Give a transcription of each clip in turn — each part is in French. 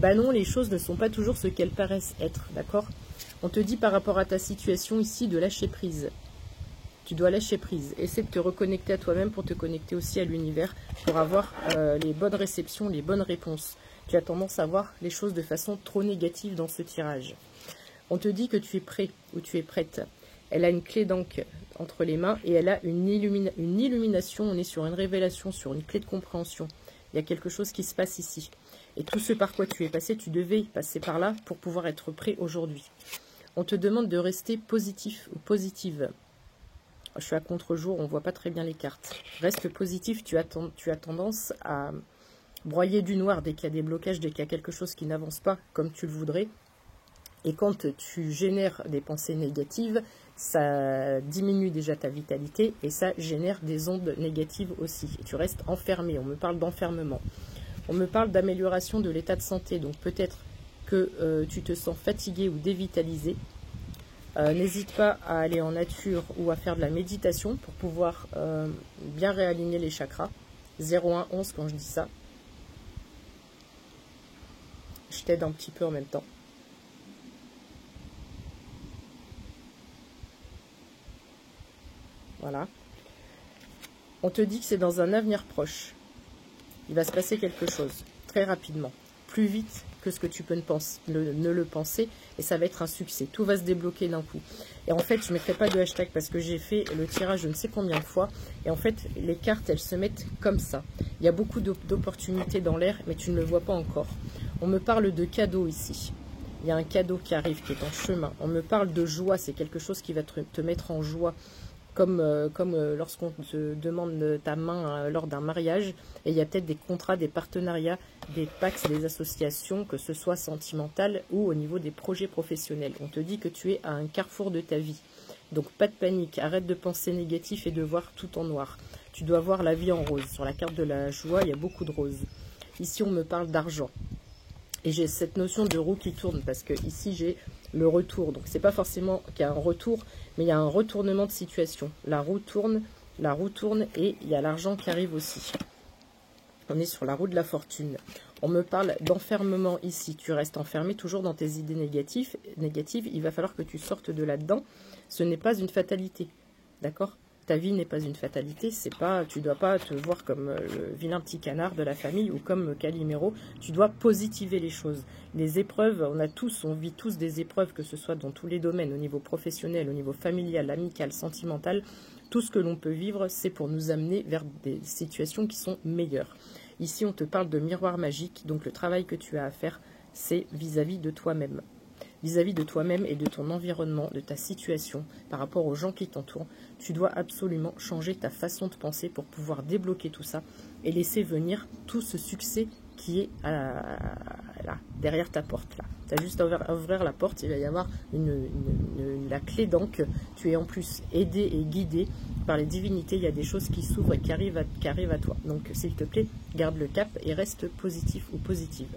Bah non, les choses ne sont pas toujours ce qu'elles paraissent être, d'accord? On te dit par rapport à ta situation ici de lâcher prise. Tu dois lâcher prise. Essaie de te reconnecter à toi-même pour te connecter aussi à l'univers, pour avoir les bonnes réceptions, les bonnes réponses. Tu as tendance à voir les choses de façon trop négative dans ce tirage. On te dit que tu es prêt ou tu es prête. Elle a une clé d'encre entre les mains et elle a une illumination. On est sur une révélation, sur une clé de compréhension. Il y a quelque chose qui se passe ici. Et tout ce par quoi tu es passé, tu devais passer par là pour pouvoir être prêt aujourd'hui. On te demande de rester positif ou positive. Je suis à contre-jour, on ne voit pas très bien les cartes. Reste positif, tu as tendance à broyer du noir dès qu'il y a des blocages, dès qu'il y a quelque chose qui n'avance pas comme tu le voudrais. Et quand tu génères des pensées négatives, ça diminue déjà ta vitalité et ça génère des ondes négatives aussi. Et tu restes enfermé, on me parle d'enfermement. On me parle d'amélioration de l'état de santé, donc peut-être que tu te sens fatigué ou dévitalisé. N'hésite pas à aller en nature ou à faire de la méditation pour pouvoir bien réaligner les chakras. 0111 quand je dis ça. Je t'aide un petit peu en même temps. Voilà. On te dit que c'est dans un avenir proche. Il va se passer quelque chose, très rapidement. Plus vite que ce que tu peux ne le penser. Et ça va être un succès. Tout va se débloquer d'un coup. Et en fait, je ne mettrai pas de hashtag parce que j'ai fait le tirage je ne sais combien de fois. Et en fait, les cartes, elles se mettent comme ça. Il y a beaucoup d'opportunités dans l'air, mais tu ne le vois pas encore. On me parle de cadeaux ici. Il y a un cadeau qui arrive, qui est en chemin. On me parle de joie. C'est quelque chose qui va te mettre en joie. Comme lorsqu'on te demande ta main lors d'un mariage, et il y a peut-être des contrats, des partenariats, des pactes, des associations, que ce soit sentimental ou au niveau des projets professionnels. On te dit que tu es à un carrefour de ta vie. Donc pas de panique, arrête de penser négatif et de voir tout en noir. Tu dois voir la vie en rose. Sur la carte de la joie, il y a beaucoup de roses. Ici, on me parle d'argent. Et j'ai cette notion de roue qui tourne, parce que ici, j'ai le retour. Donc, c'est pas forcément qu'il y a un retour, mais il y a un retournement de situation. La roue tourne et il y a l'argent qui arrive aussi. On est sur la roue de la fortune. On me parle d'enfermement ici. Tu restes enfermé toujours dans tes idées négatives. Il va falloir que tu sortes de là-dedans. Ce n'est pas une fatalité. D'accord ? Ta vie n'est pas une fatalité, tu ne dois pas te voir comme le vilain petit canard de la famille ou comme Calimero. Tu dois positiver les choses. Les épreuves, on vit tous des épreuves, que ce soit dans tous les domaines, au niveau professionnel, au niveau familial, amical, sentimental. Tout ce que l'on peut vivre, c'est pour nous amener vers des situations qui sont meilleures. Ici, on te parle de miroir magique, donc le travail que tu as à faire, c'est vis-à-vis de toi-même. Vis-à-vis de toi-même et de ton environnement, de ta situation, par rapport aux gens qui t'entourent, tu dois absolument changer ta façon de penser pour pouvoir débloquer tout ça et laisser venir tout ce succès qui est là, derrière ta porte. Là. Tu as juste à ouvrir la porte, il va y avoir la clé d'encre. Tu es en plus aidé et guidé par les divinités. Il y a des choses qui s'ouvrent et qui arrivent à toi. Donc, s'il te plaît, garde le cap et reste positif ou positive.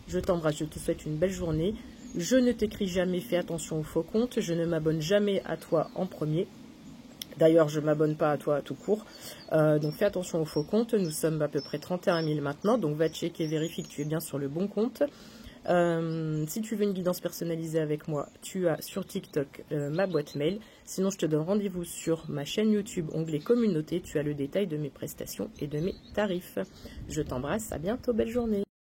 Je t'embrasse, je te souhaite une belle journée. Je ne t'écris jamais, fais attention aux faux comptes. Je ne m'abonne jamais à toi en premier. D'ailleurs, je ne m'abonne pas à toi tout court. Donc, fais attention aux faux comptes. Nous sommes à peu près 31 000 maintenant. Donc, va checker, vérifie que tu es bien sur le bon compte. Si tu veux une guidance personnalisée avec moi, tu as sur TikTok ma boîte mail. Sinon, je te donne rendez-vous sur ma chaîne YouTube, onglet communauté. Tu as le détail de mes prestations et de mes tarifs. Je t'embrasse. À bientôt. Belle journée.